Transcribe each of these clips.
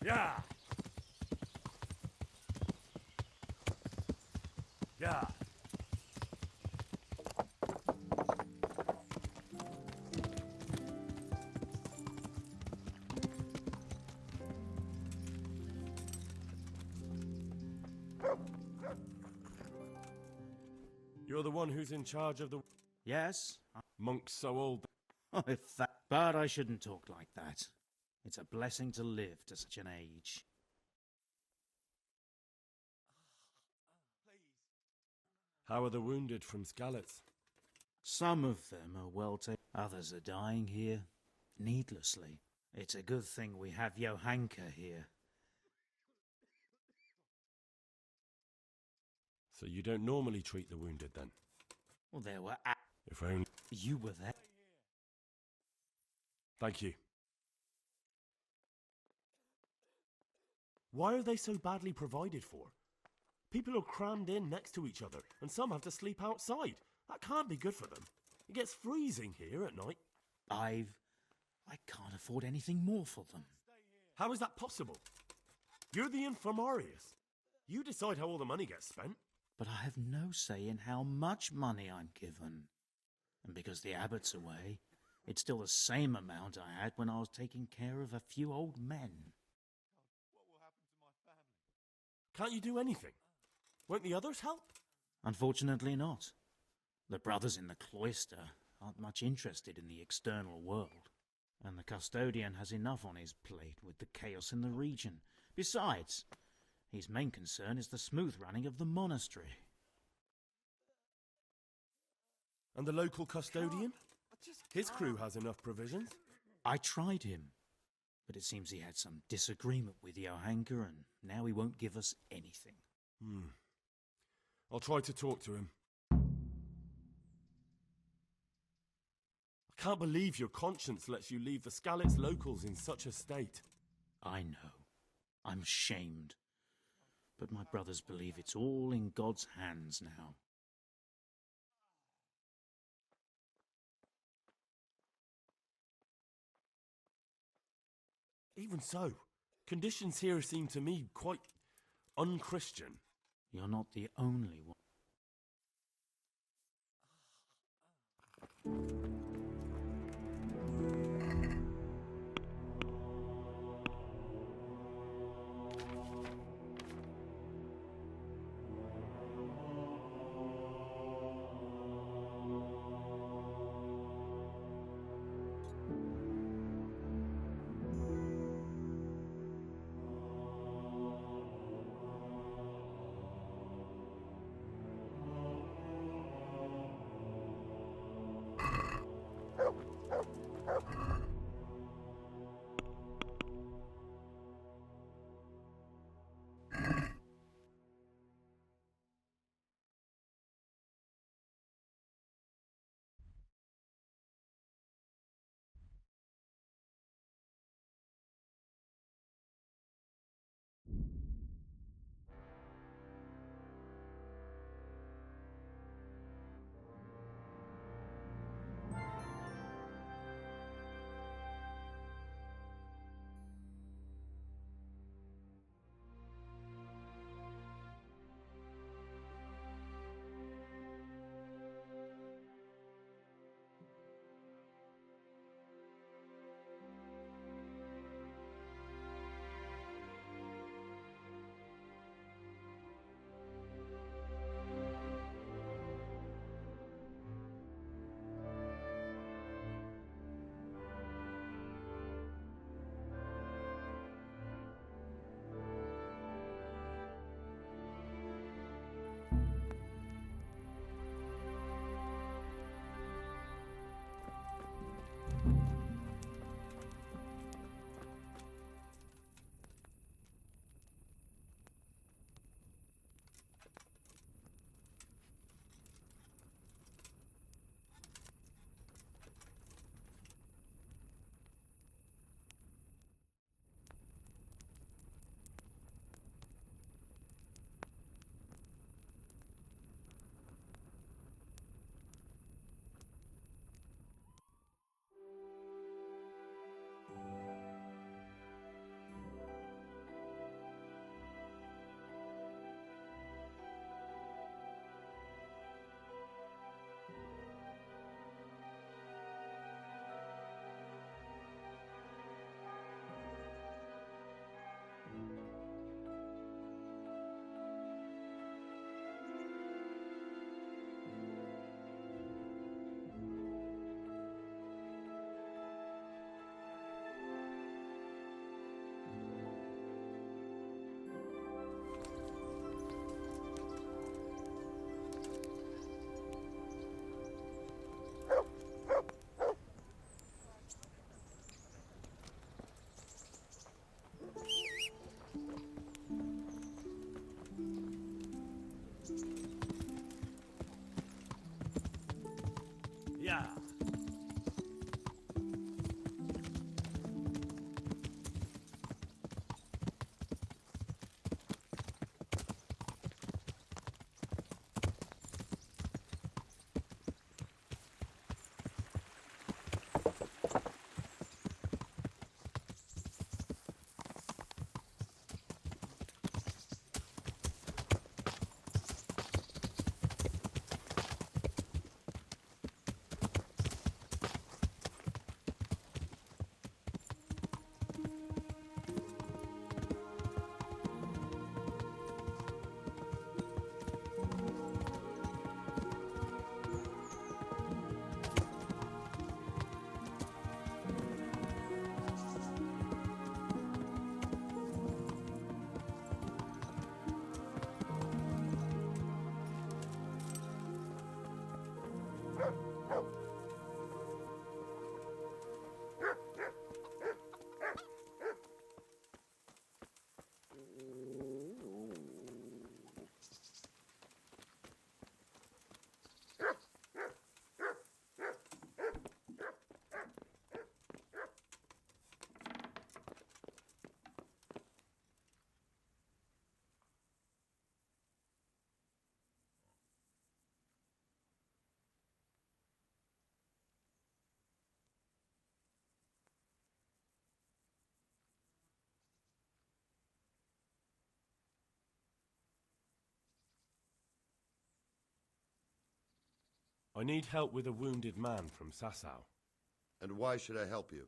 Yeah. Yeah. You're the one who's in charge of the Yes? monks so old. But I shouldn't talk like that. It's a blessing to live to such an age. How are the wounded from Skalitz? Some of them are well taken. Others are dying here, needlessly. It's a good thing we have Johanka here. So you don't normally treat the wounded then? Well, there were... If only... You were there. Thank you. Why are they so badly provided for? People are crammed in next to each other, and some have to sleep outside. That can't be good for them. It gets freezing here at night. I can't afford anything more for them. How is that possible? You're the infirmarius. You decide how all the money gets spent. But I have no say in how much money I'm given. And because the abbot's away, it's still the same amount I had when I was taking care of a few old men. Can't you do anything? Won't the others help? Unfortunately not. The brothers in the cloister aren't much interested in the external world. And the custodian has enough on his plate with the chaos in the region. Besides, his main concern is the smooth running of the monastery. And the local custodian? His crew has enough provisions. I tried him, but it seems he had some disagreement with Johanka, and now he won't give us anything. I'll try to talk to him. I can't believe your conscience lets you leave the Skalitz locals in such a state. I know. I'm ashamed. But my brothers believe it's all in God's hands now. Even so, conditions here seem to me quite unchristian. You're not the only one. I need help with a wounded man from Sasau. And why should I help you?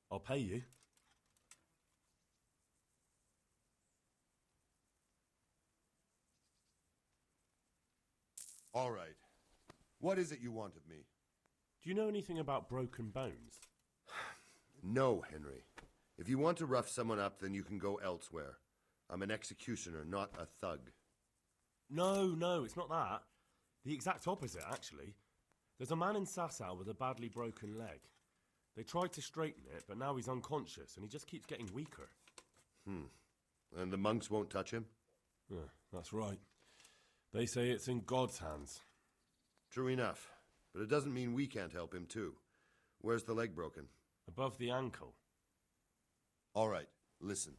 I'll pay you. All right. What is it you want of me? Do you know anything about broken bones? No, Henry. If you want to rough someone up, then you can go elsewhere. I'm an executioner, not a thug. No, it's not that. The exact opposite, actually. There's a man in Sasau with a badly broken leg. They tried to straighten it, but now he's unconscious and he just keeps getting weaker. And the monks won't touch him? Yeah, that's right. They say it's in God's hands. True enough. But it doesn't mean we can't help him, too. Where's the leg broken? Above the ankle. All right, listen.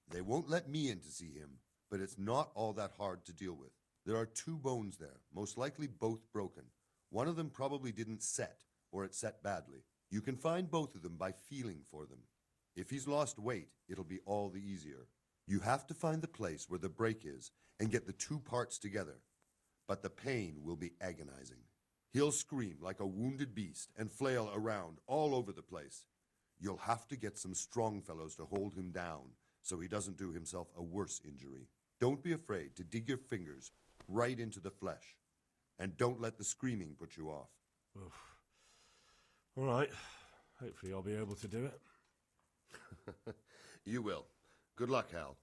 They won't let me in to see him, but it's not all that hard to deal with. There are 2 bones there, most likely both broken. One of them probably didn't set, or it set badly. You can find both of them by feeling for them. If he's lost weight, it'll be all the easier. You have to find the place where the break is and get the 2 parts together. But the pain will be agonizing. He'll scream like a wounded beast and flail around all over the place. You'll have to get some strong fellows to hold him down so he doesn't do himself a worse injury. Don't be afraid to dig your fingers right into the flesh. And don't let the screaming put you off. Oof. All right. Hopefully I'll be able to do it. You will. Good luck, Hal.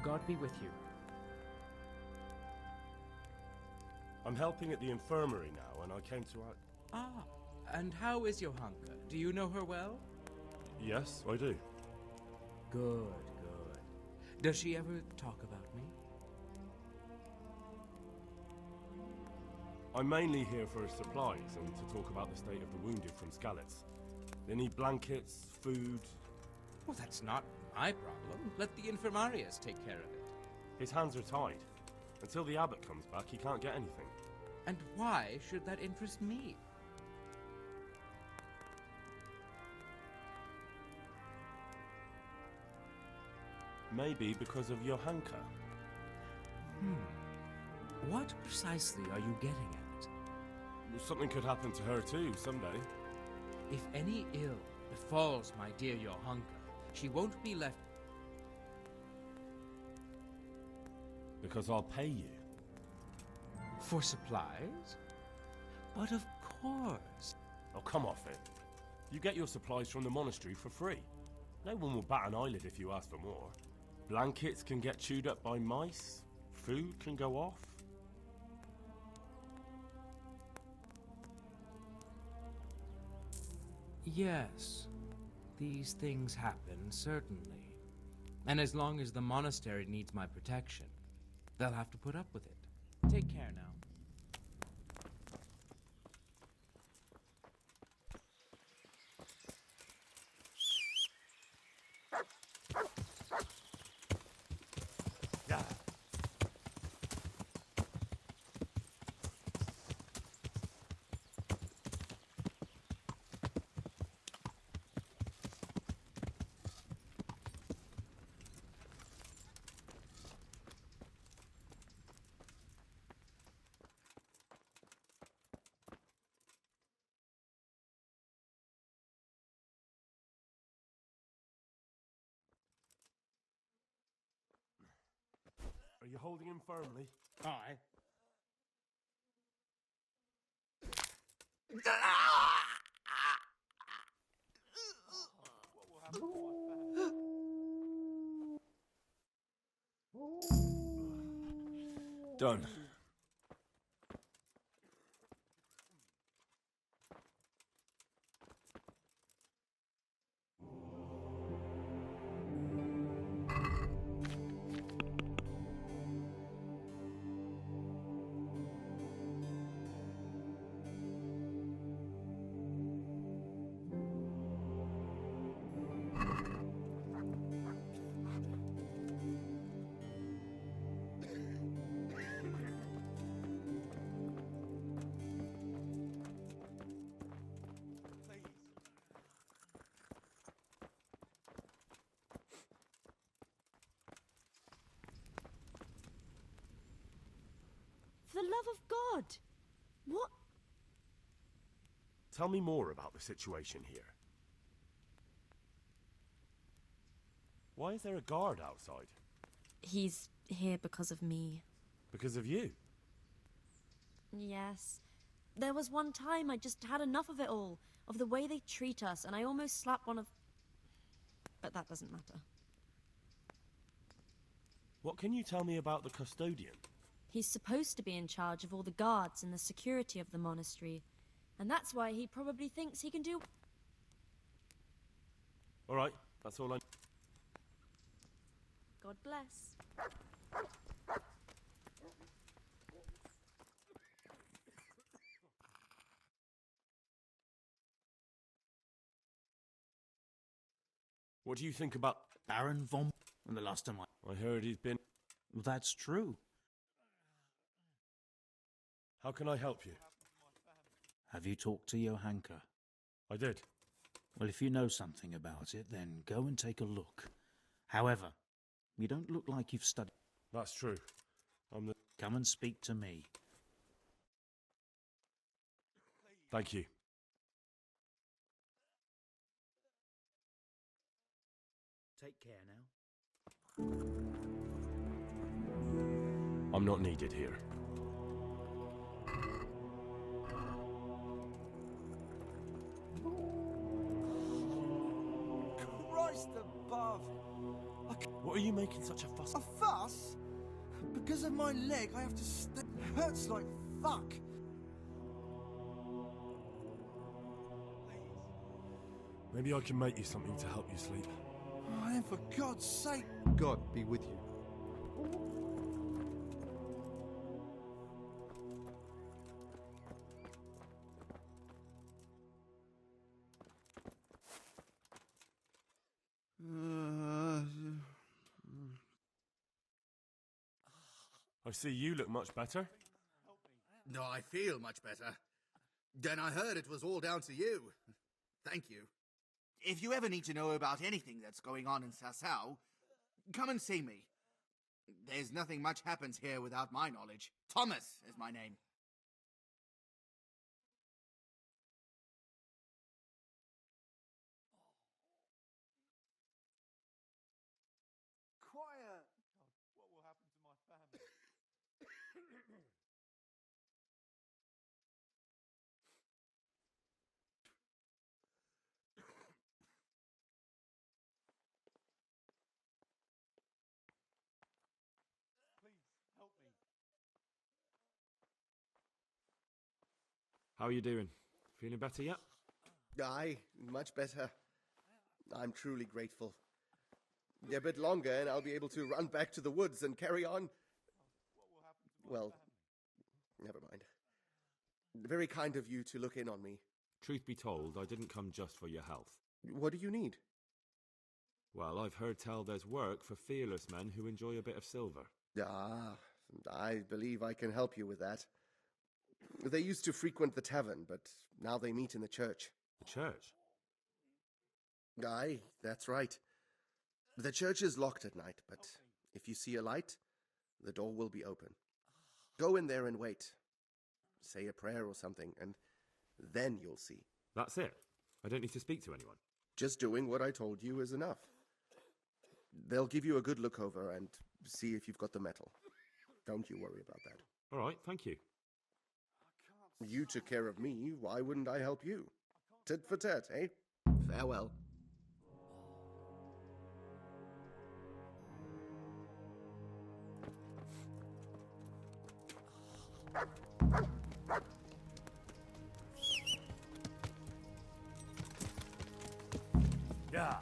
God be with you. I'm helping at the infirmary now, and I came to... Ah, and how is Johanka? Do you know her well? Yes, I do. Good, good. Does she ever talk about me? I'm mainly here for supplies and to talk about the state of the wounded from Skalitz. They need blankets, food. Well, that's not my problem. Let the infirmarius take care of it. His hands are tied. Until the abbot comes back, he can't get anything. And why should that interest me? Maybe because of Johanka. What precisely are you getting at? Something could happen to her too, someday. If any ill befalls my dear Johanka, she won't be left... Because I'll pay you. For supplies? But of course. Oh, come off it. You get your supplies from the monastery for free. No one will bat an eyelid if you ask for more. Blankets can get chewed up by mice. Food can go off. Yes, these things happen, certainly. And as long as the monastery needs my protection, they'll have to put up with it. Take care now. Yeah. Are you holding him firmly? Aye. Done. For the love of God! What? Tell me more about the situation here. Why is there a guard outside? He's here because of me. Because of you? Yes. There was one time I just had enough of it all, of the way they treat us, and I almost slapped one of... But that doesn't matter. What can you tell me about the custodian? He's supposed to be in charge of all the guards and the security of the monastery, and that's why he probably thinks he can do... All right, that's all I... God bless. What do you think about... Baron von... And the last time I heard he's been... Well, that's true. How can I help you? Have you talked to Johanka? I did. Well, if you know something about it, then go and take a look. However, you don't look like you've studied. That's true. I'm the... Come and speak to me. Thank you. Take care now. I'm not needed here. Christ above! What are you making such a fuss? A fuss? Because of my leg, I have to stay. It hurts like fuck. Maybe I can make you something to help you sleep. Oh, then for God's sake, God be with you. I see you look much better. No, I feel much better. Then I heard it was all down to you. Thank you. If you ever need to know about anything that's going on in Sasau, come and see me. There's nothing much happens here without my knowledge. Thomas is my name. Quiet! God, what will happen to my family? Please, help me. How are you doing? Feeling better yet? Aye, much better. I'm truly grateful. A bit longer and I'll be able to run back to the woods and carry on. Well, never mind. Very kind of you to look in on me. Truth be told, I didn't come just for your health. What do you need? Well, I've heard tell there's work for fearless men who enjoy a bit of silver. Ah, I believe I can help you with that. They used to frequent the tavern, but now they meet in the church. The church? Aye, that's right. The church is locked at night, but if you see a light, the door will be open. Go in there and wait. Say a prayer or something, and then you'll see. That's it? I don't need to speak to anyone? Just doing what I told you is enough. They'll give you a good look over and see if you've got the metal. Don't you worry about that. All right, thank you. You took care of me, why wouldn't I help you? Tit for tat, eh? Farewell. Yeah.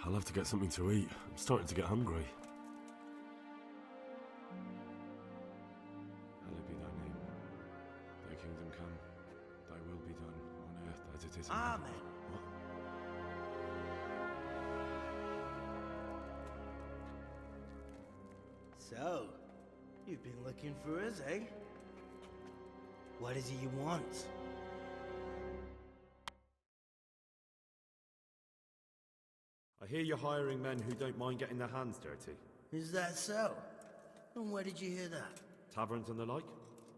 I'll have to get something to eat. I'm starting to get hungry. So, you've been looking for us, eh? What is it you want? I hear you're hiring men who don't mind getting their hands dirty. Is that so? And where did you hear that? Taverns and the like.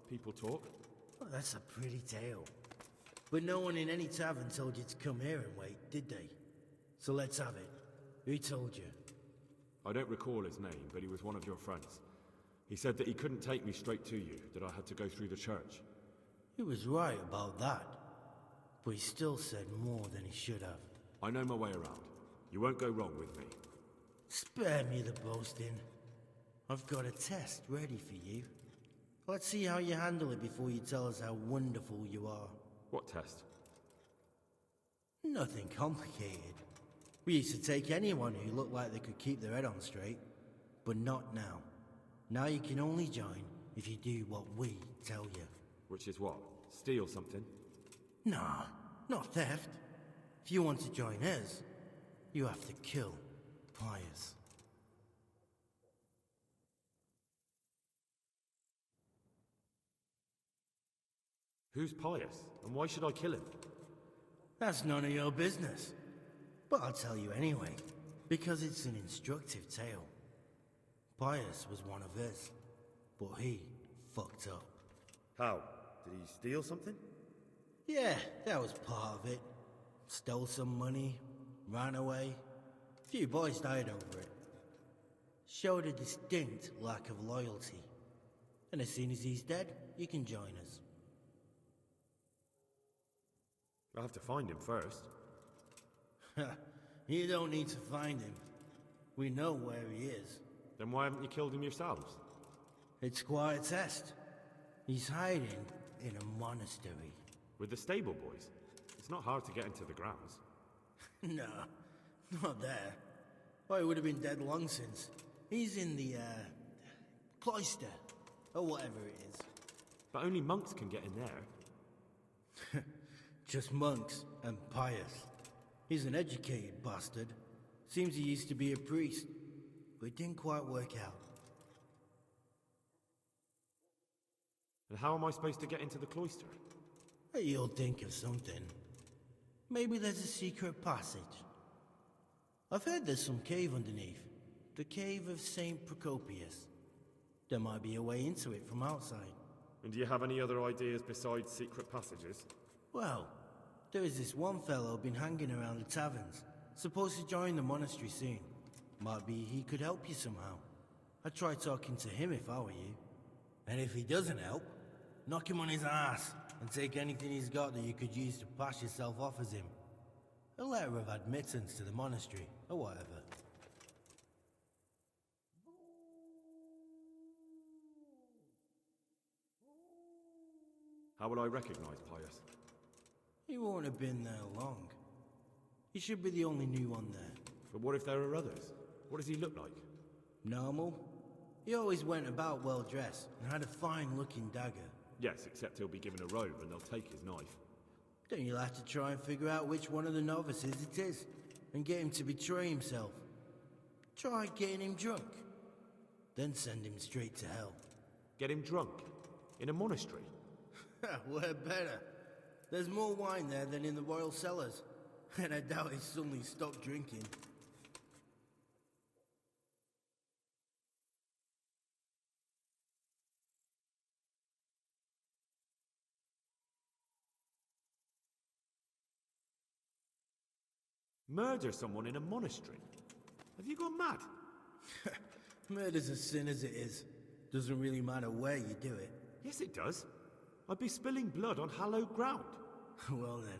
People talk. Well, that's a pretty tale. But no one in any tavern told you to come here and wait, did they? So let's have it. Who told you? I don't recall his name, but he was one of your friends. He said that he couldn't take me straight to you, that I had to go through the church. He was right about that. But he still said more than he should have. I know my way around. You won't go wrong with me. Spare me the boasting. I've got a test ready for you. Let's see how you handle it before you tell us how wonderful you are. What test? Nothing complicated. We used to take anyone who looked like they could keep their head on straight. But not now. Now you can only join if you do what we tell you. Which is what? Steal something? Nah, not theft. If you want to join us, you have to kill Pius. Who's Pius, and why should I kill him? That's none of your business. But I'll tell you anyway, because it's an instructive tale. Pius was one of us, but he fucked up. How? Did he steal something? Yeah, that was part of it. Stole some money, ran away. A few boys died over it. Showed a distinct lack of loyalty. And as soon as he's dead, you can join us. I'll have to find him first. You don't need to find him. We know where he is. Then why haven't you killed him yourselves? It's quite a test. He's hiding in a monastery. With the stable boys? It's not hard to get into the grounds. No, not there. Well, he would have been dead long since. He's in the, cloister, or whatever it is. But only monks can get in there. Just monks and Pius. He's an educated bastard. Seems he used to be a priest, but it didn't quite work out. And how am I supposed to get into the cloister? You'll think of something. Maybe there's a secret passage. I've heard there's some cave underneath. The cave of St. Procopius. There might be a way into it from outside. And do you have any other ideas besides secret passages? Well, there is this one fellow been hanging around the taverns. Supposed to join the monastery soon. Might be he could help you somehow. I'd try talking to him if I were you. And if he doesn't help, knock him on his ass and take anything he's got that you could use to pass yourself off as him. A letter of admittance to the monastery, or whatever. How will I recognize Pius? He won't have been there long. He should be the only new one there. But what if there are others? What does he look like? Normal. He always went about well dressed and had a fine looking dagger. Yes, except he'll be given a robe and they'll take his knife. Then you'll have to try and figure out which one of the novices it is, and get him to betray himself. Try getting him drunk, then send him straight to hell. Get him drunk? In a monastery? Where better? There's more wine there than in the royal cellars, and I doubt he's suddenly stopped drinking. Murder someone in a monastery? Have you gone mad? Murder's a sin as it is. Doesn't really matter where you do it. Yes, it does. I'd be spilling blood on hallowed ground. Well then,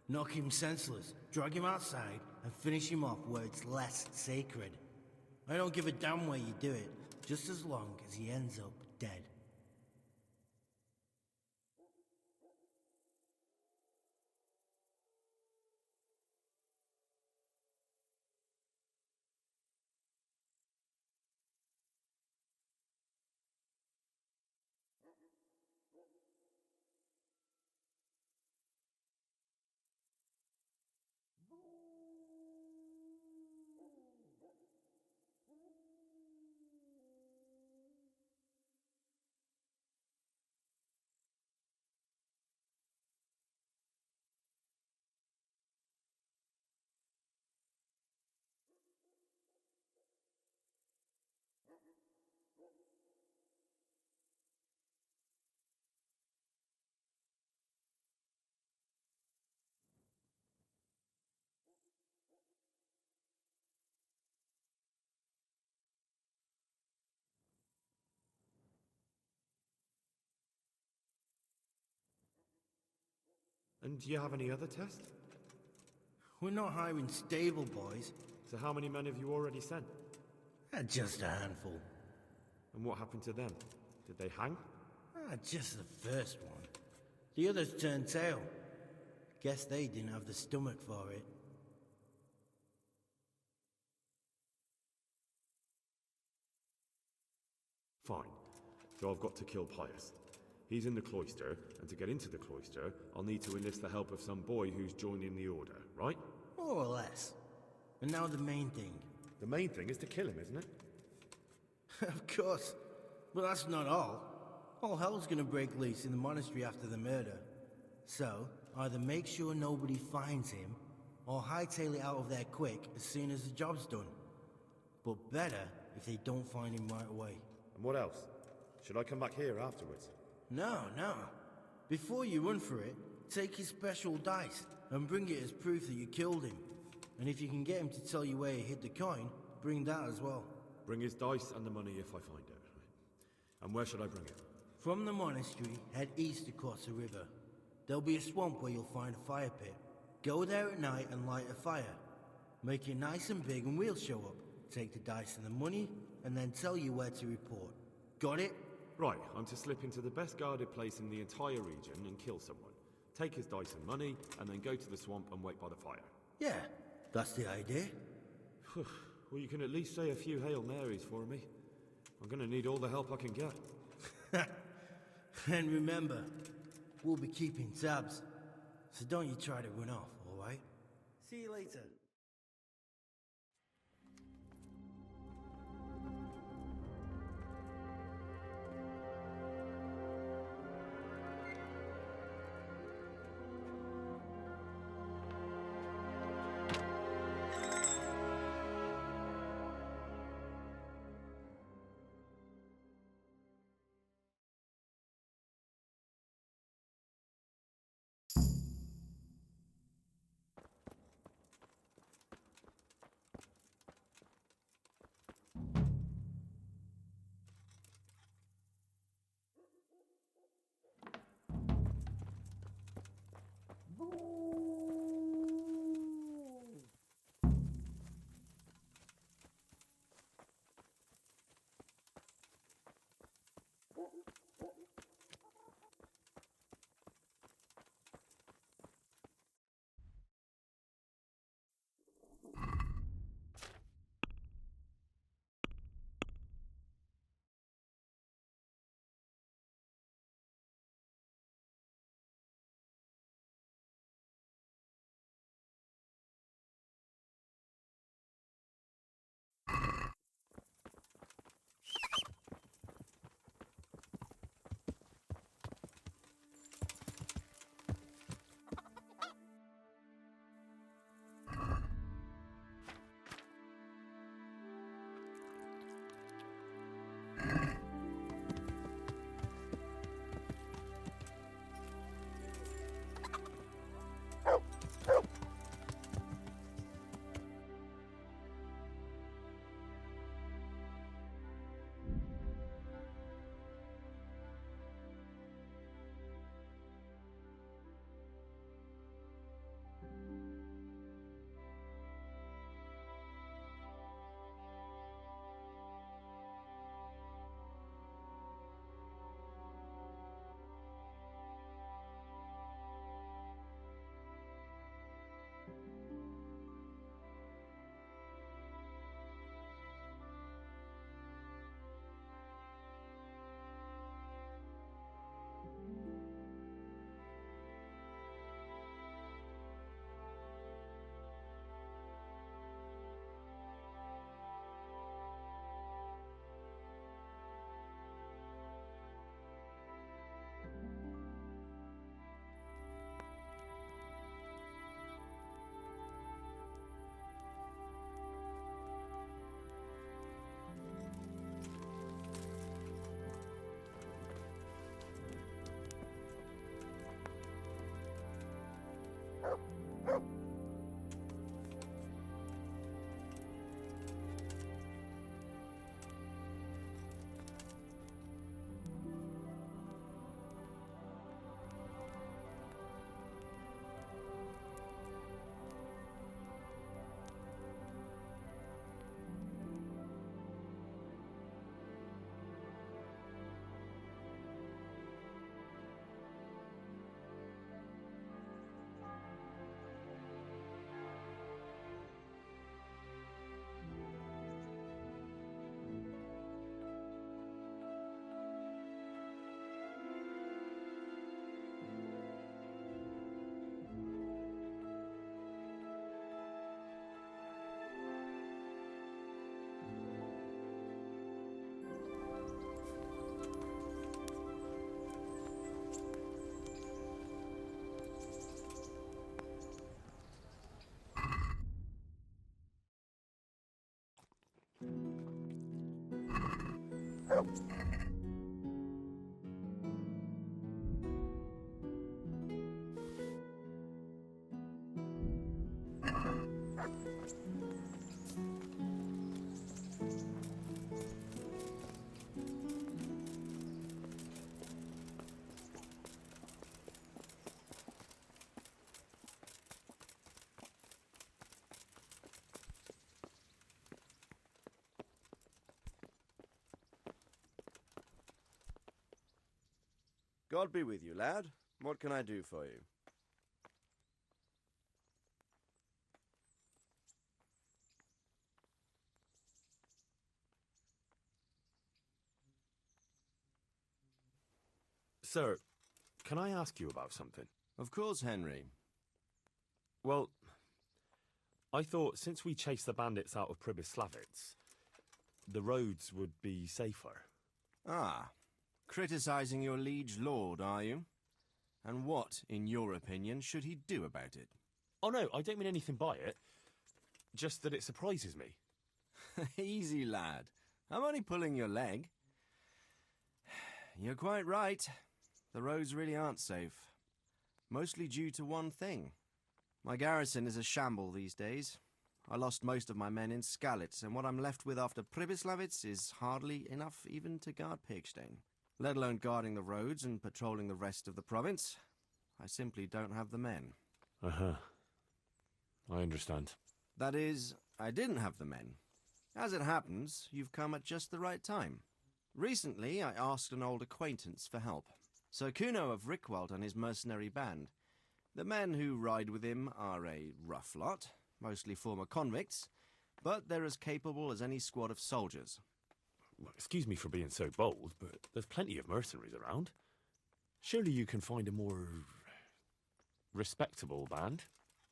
knock him senseless, drag him outside, and finish him off where it's less sacred. I don't give a damn where you do it, just as long as he ends up dead. And do you have any other tests? We're not hiring stable boys. So how many men have you already sent? Just a handful. And what happened to them? Did they hang? Just the first one. The others turned tail. Guess they didn't have the stomach for it. Fine. So I've got to kill Pius. He's in the cloister, and to get into the cloister, I'll need to enlist the help of some boy who's joining the order, right? More or less. And now the main thing. The main thing is to kill him, isn't it? Of course. But that's not all. All hell's gonna break loose in the monastery after the murder. So, either make sure nobody finds him, or hightail it out of there quick as soon as the job's done. But better if they don't find him right away. And what else? Should I come back here afterwards? No. Before you run for it, take his special dice and bring it as proof that you killed him. And if you can get him to tell you where he hid the coin, bring that as well. Bring his dice and the money if I find it. And where should I bring it? From the monastery, head east across the river. There'll be a swamp where you'll find a fire pit. Go there at night and light a fire. Make it nice and big and we'll show up. Take the dice and the money, and then tell you where to report. Got it? Right, I'm to slip into the best guarded place in the entire region and kill someone. Take his dice and money, and then go to the swamp and wait by the fire. Yeah, that's the idea. Well, you can at least say a few Hail Marys for me. I'm gonna need all the help I can get. And remember, we'll be keeping tabs. So don't you try to run off, alright? See you later. God be with you, lad. What can I do for you? Sir, can I ask you about something? Of course, Henry. Well, I thought since we chased the bandits out of Pribyslavitz, the roads would be safer. Ah, criticizing your liege lord, are you? And what, in your opinion, should he do about it? Oh no, I don't mean anything by it. Just that it surprises me. Easy, lad. I'm only pulling your leg. You're quite right. The roads really aren't safe. Mostly due to one thing. My garrison is a shamble these days. I lost most of my men in Skalitz, and what I'm left with after Pribyslavitz is hardly enough even to guard Pigstein. Let alone guarding the roads and patrolling the rest of the province. I simply don't have the men. Uh-huh. I understand. That is, I didn't have the men. As it happens, you've come at just the right time. Recently, I asked an old acquaintance for help. Sir Kuno of Rickwald and his mercenary band. The men who ride with him are a rough lot, mostly former convicts, but they're as capable as any squad of soldiers. Well, excuse me for being so bold, but there's plenty of mercenaries around. Surely you can find a more respectable band?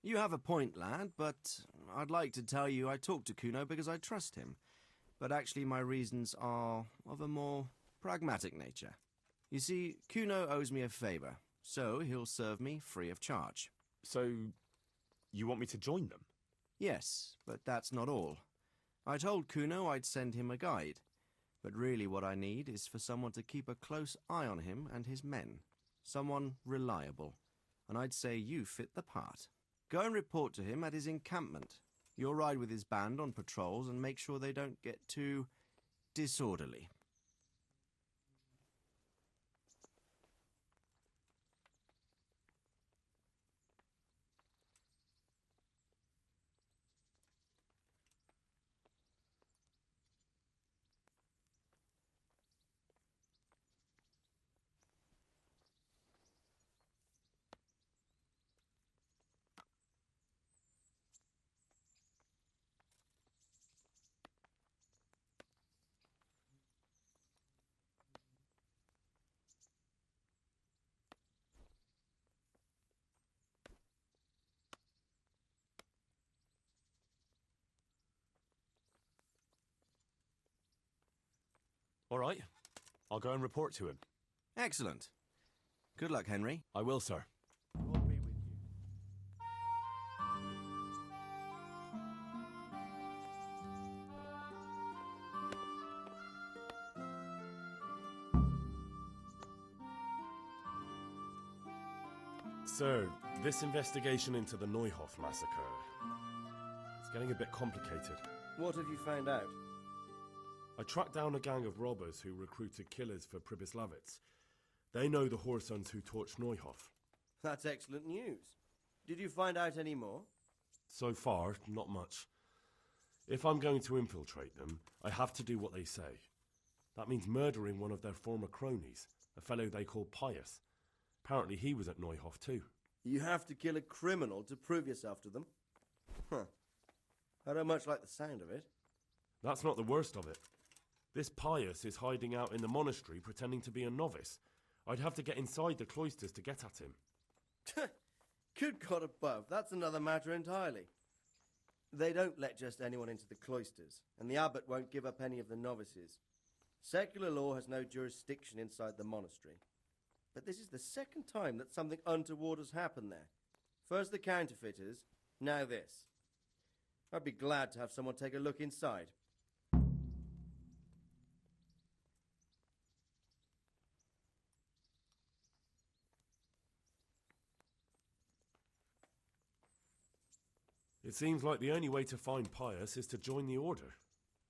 You have a point, lad, but I'd like to tell you I talked to Kuno because I trust him. But actually my reasons are of a more pragmatic nature. You see, Kuno owes me a favour, so he'll serve me free of charge. So, you want me to join them? Yes, but that's not all. I told Kuno I'd send him a guide, but really what I need is for someone to keep a close eye on him and his men. Someone reliable, and I'd say you fit the part. Go and report to him at his encampment. You'll ride with his band on patrols and make sure they don't get too disorderly. All right. I'll go and report to him. Excellent. Good luck, Henry. I will, sir. God be with you. Sir, this investigation into the Neuhof massacre, it's getting a bit complicated. What have you found out? I tracked down a gang of robbers who recruited killers for Pribyslavitz. They know the Horsons who torched Neuhof. That's excellent news. Did you find out any more? So far, not much. If I'm going to infiltrate them, I have to do what they say. That means murdering one of their former cronies, a fellow they call Pius. Apparently he was at Neuhof too. You have to kill a criminal to prove yourself to them? Huh. I don't much like the sound of it. That's not the worst of it. This Pius is hiding out in the monastery pretending to be a novice. I'd have to get inside the cloisters to get at him. Good God above, that's another matter entirely. They don't let just anyone into the cloisters, and the abbot won't give up any of the novices. Secular law has no jurisdiction inside the monastery. But this is the second time that something untoward has happened there. First the counterfeiters, now this. I'd be glad to have someone take a look inside. It seems like the only way to find Pius is to join the Order.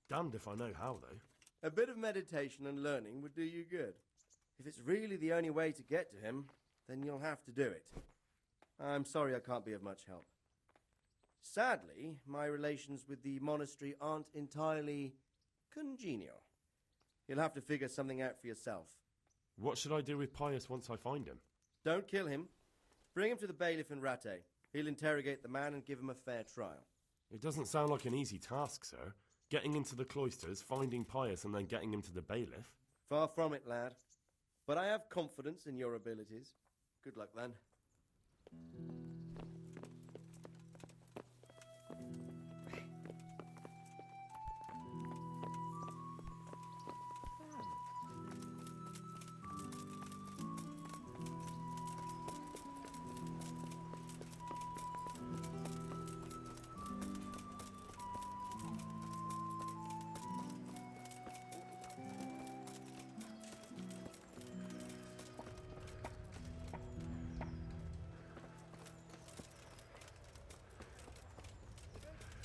Damned if I know how, though. A bit of meditation and learning would do you good. If it's really the only way to get to him, then you'll have to do it. I'm sorry I can't be of much help. Sadly, my relations with the monastery aren't entirely congenial. You'll have to figure something out for yourself. What should I do with Pius once I find him? Don't kill him. Bring him to the bailiff in Rattay. He'll interrogate the man and give him a fair trial. It doesn't sound like an easy task, sir. Getting into the cloisters, finding Pius, and then getting him to the bailiff. Far from it, lad. But I have confidence in your abilities. Good luck, then.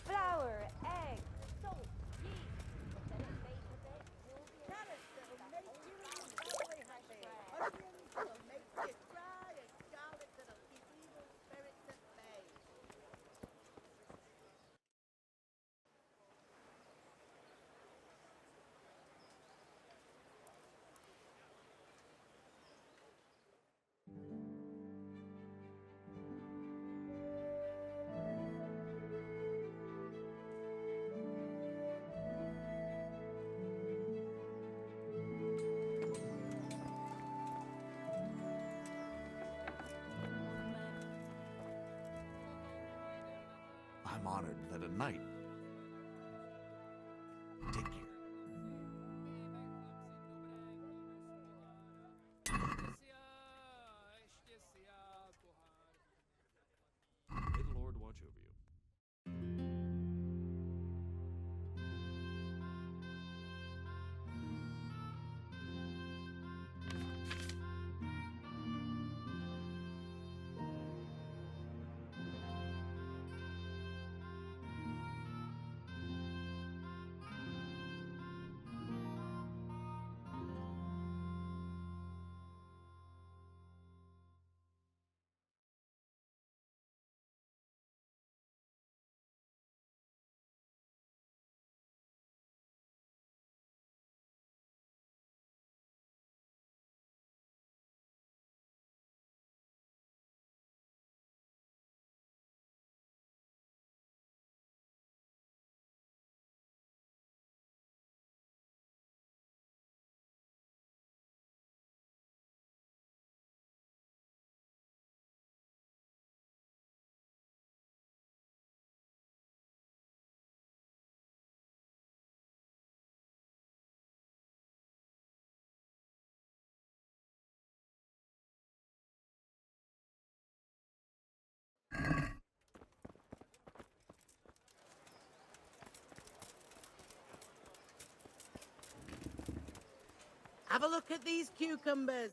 Flour, egg, salt, yeast. Then it's made with it. Carrots that'll make you really happy. Onions that'll make you cry, and garlic that'll keep evil spirits at bay. I'm honored that a knight. Take care. May the Lord watch over you. Have a look at these cucumbers.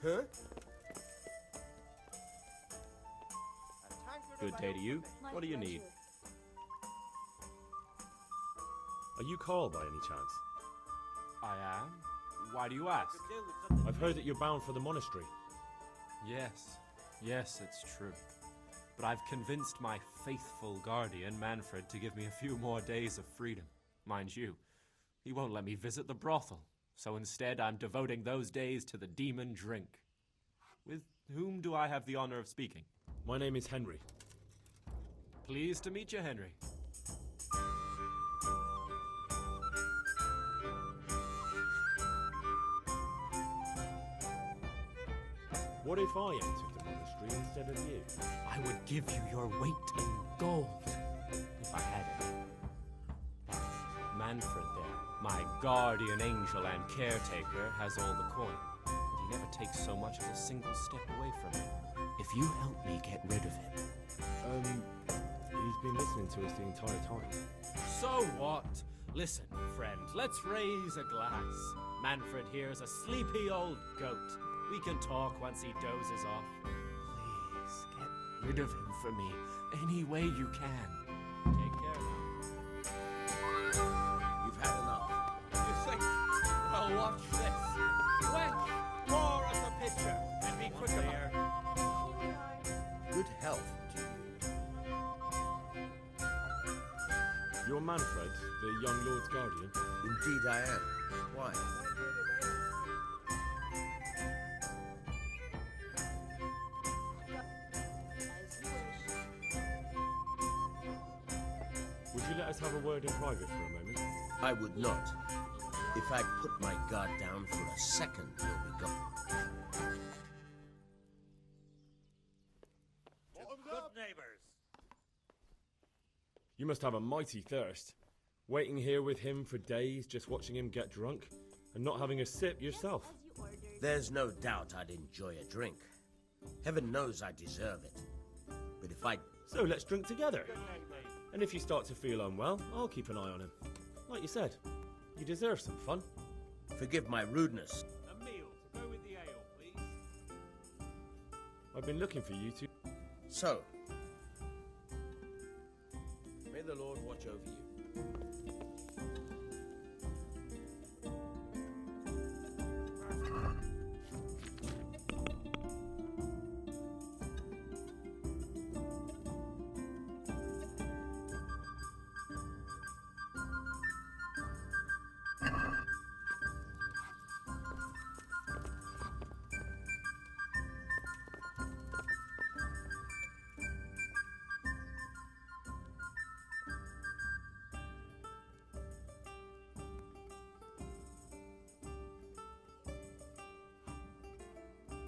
Huh? Good day to you. What do you need? Are you Carl by any chance? I am. Why do you ask? I've heard that you're bound for the monastery. Yes, it's true. But I've convinced my faithful guardian, Manfred, to give me a few more days of freedom. Mind you, he won't let me visit the brothel, so instead I'm devoting those days to the demon drink. With whom do I have the honor of speaking? My name is Henry. Pleased to meet you, Henry. What if I entered the monastery instead of you? I would give you your weight in gold, if I had it. But Manfred there, my guardian angel and caretaker, has all the coin, and he never takes so much as a single step away from me. If you help me get rid of him... He's been listening to us the entire time. So what? Listen, friend, let's raise a glass. Manfred here's a sleepy old goat. We can talk once he dozes off. Please, get rid of him for me, any way you can. Take care now. You've had enough. You think? Well, watch this. Wench, pour us a pitcher, and be quick about it. Good health to you. You're Manfred, the young lord's guardian? Indeed I am. Why? Would you let us have a word in private for a moment? I would not. If I put my guard down for a second, you'll be gone. Good neighbors. You must have a mighty thirst. Waiting here with him for days, just watching him get drunk, and not having a sip yourself. There's no doubt I'd enjoy a drink. Heaven knows I deserve it. But if I... So let's drink together. And if you start to feel unwell, I'll keep an eye on him. Like you said, you deserve some fun. Forgive my rudeness. A meal to go with the ale, please. I've been looking for you two. So, may the Lord watch over you.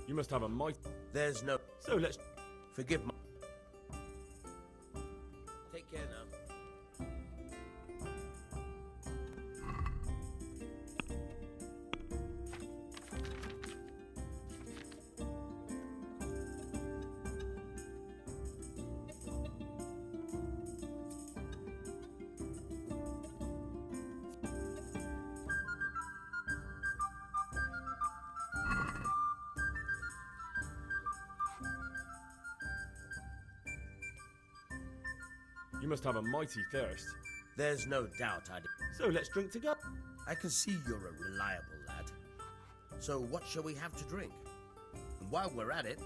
You must have a mighty... There's no... So let's... Forgive my... Take care now. You must have a mighty thirst. There's no doubt I'd... So let's drink together. I can see you're a reliable lad. So what shall we have to drink? And while we're at it,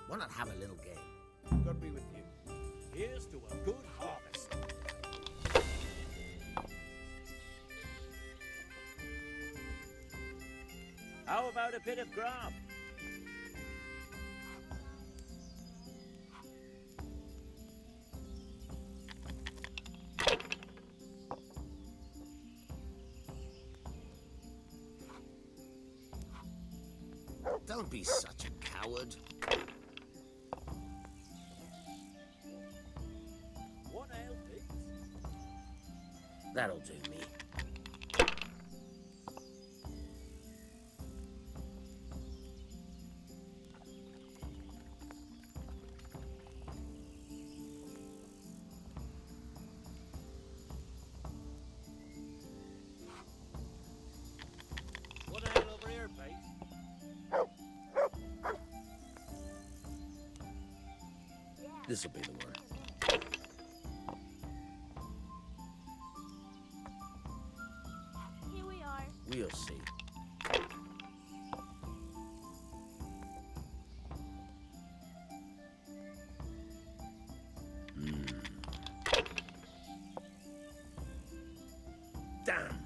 why not have a little game? God be with you. Here's to a good harvest. How about a bit of grub? Don't be such a coward. What ale, please? That'll do me. What ale over here, please? This'll be the one. Here we are. We'll see. Damn.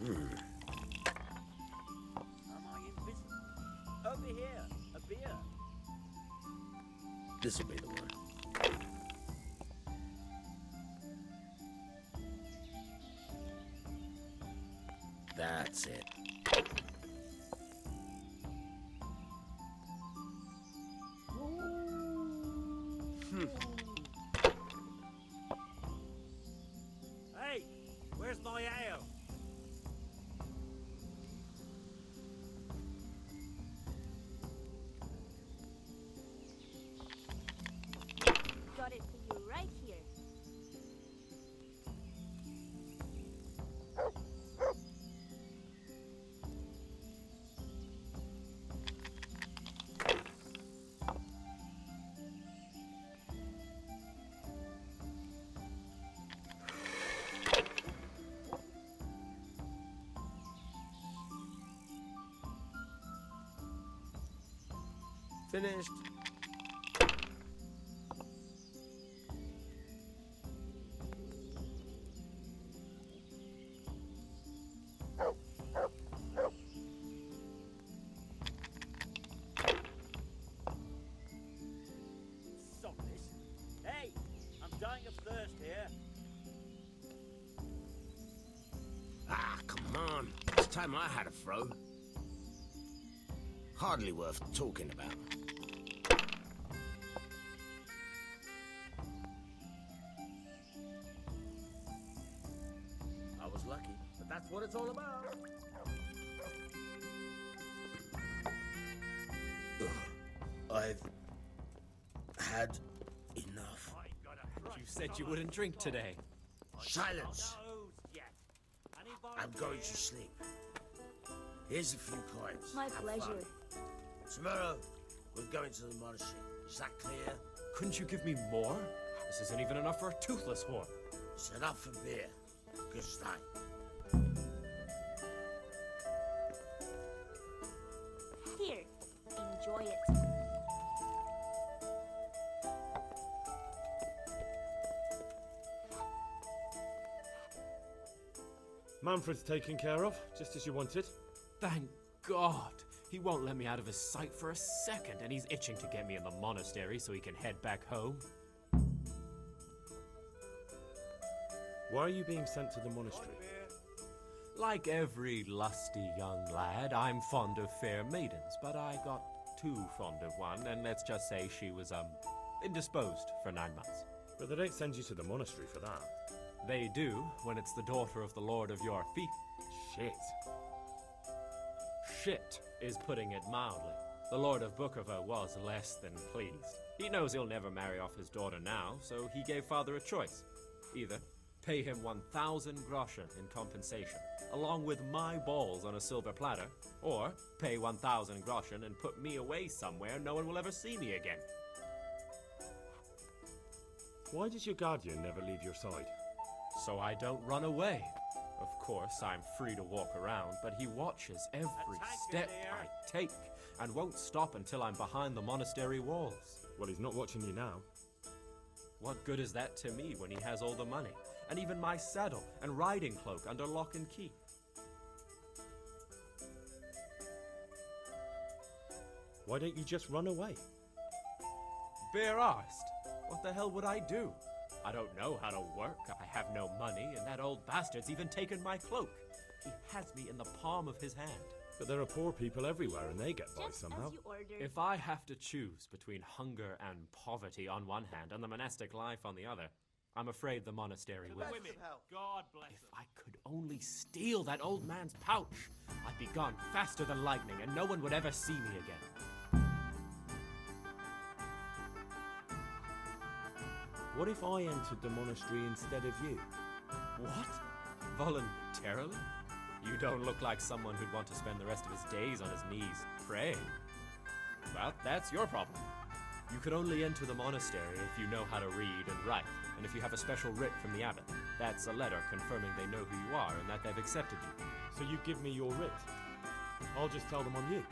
Am I invisible? Over here, a beer. This'll be the one. That's it. Hey, where's my ale? Got it for you right here. Finished. Stop this. Hey, I'm dying of thirst here. Ah, come on. It's time I had a throw. Hardly worth talking about. I was lucky, but that's what it's all about. Ugh, I've had enough. You said you wouldn't drink today. Silence! I'm going to sleep. Here's a few coins. My Have pleasure. fun. Tomorrow, we're going to the monastery. Is that clear? Couldn't you give me more? This isn't even enough for a toothless horn. It's enough for beer. Good start. Here, enjoy it. Manfred's taken care of, just as you wanted. Thank God. He won't let me out of his sight for a second, and he's itching to get me in the monastery so he can head back home. Why are you being sent to the monastery? Like every lusty young lad, I'm fond of fair maidens, but I got too fond of one, and let's just say she was, indisposed for 9 months. But they don't send you to the monastery for that. They do, when it's the daughter of the Lord of your feet. Shit. Shit is putting it mildly. The Lord of Bukovo was less than pleased. He knows he'll never marry off his daughter now, so he gave father a choice. Either pay him 1,000 groschen in compensation, along with my balls on a silver platter, or pay 1,000 groschen and put me away somewhere no one will ever see me again. Why does your guardian never leave your side? So I don't run away. Of course, I'm free to walk around, but he watches every step I take and won't stop until I'm behind the monastery walls. Well, he's not watching you now. What good is that to me when he has all the money, and even my saddle and riding cloak under lock and key? Why don't you just run away? Bare-arsed. What the hell would I do? I don't know how to work, I have no money, and that old bastard's even taken my cloak. He has me in the palm of his hand. But there are poor people everywhere and they get by somehow. If I have to choose between hunger and poverty on one hand and the monastic life on the other, I'm afraid the monastery wins. Women, God bless If I could only steal that old man's pouch, I'd be gone faster than lightning and no one would ever see me again. What if I entered the monastery instead of you? What? Voluntarily? You don't look like someone who'd want to spend the rest of his days on his knees praying. Well, that's your problem. You could only enter the monastery if you know how to read and write, and if you have a special writ from the abbot. That's a letter confirming they know who you are and that they've accepted you. So you give me your writ. I'll just tell them I'm you.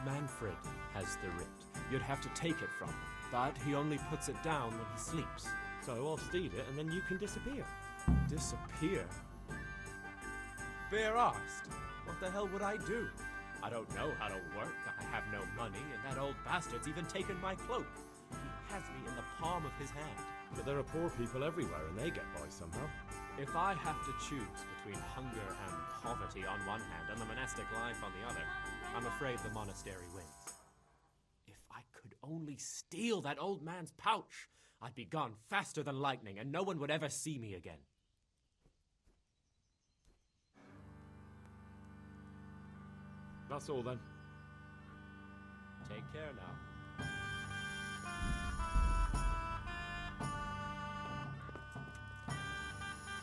Manfred has the writ. You'd have to take it from him, but he only puts it down when he sleeps. So I'll steal it and then you can disappear. Disappear? Bare-arsed. What the hell would I do? I don't know how to work, I have no money, and that old bastard's even taken my cloak. He has me in the palm of his hand. But there are poor people everywhere and they get by somehow. If I have to choose between hunger and poverty on one hand and the monastic life on the other, I'm afraid the monastery wins. If I could only steal that old man's pouch, I'd be gone faster than lightning and no one would ever see me again. That's all then. Take care now.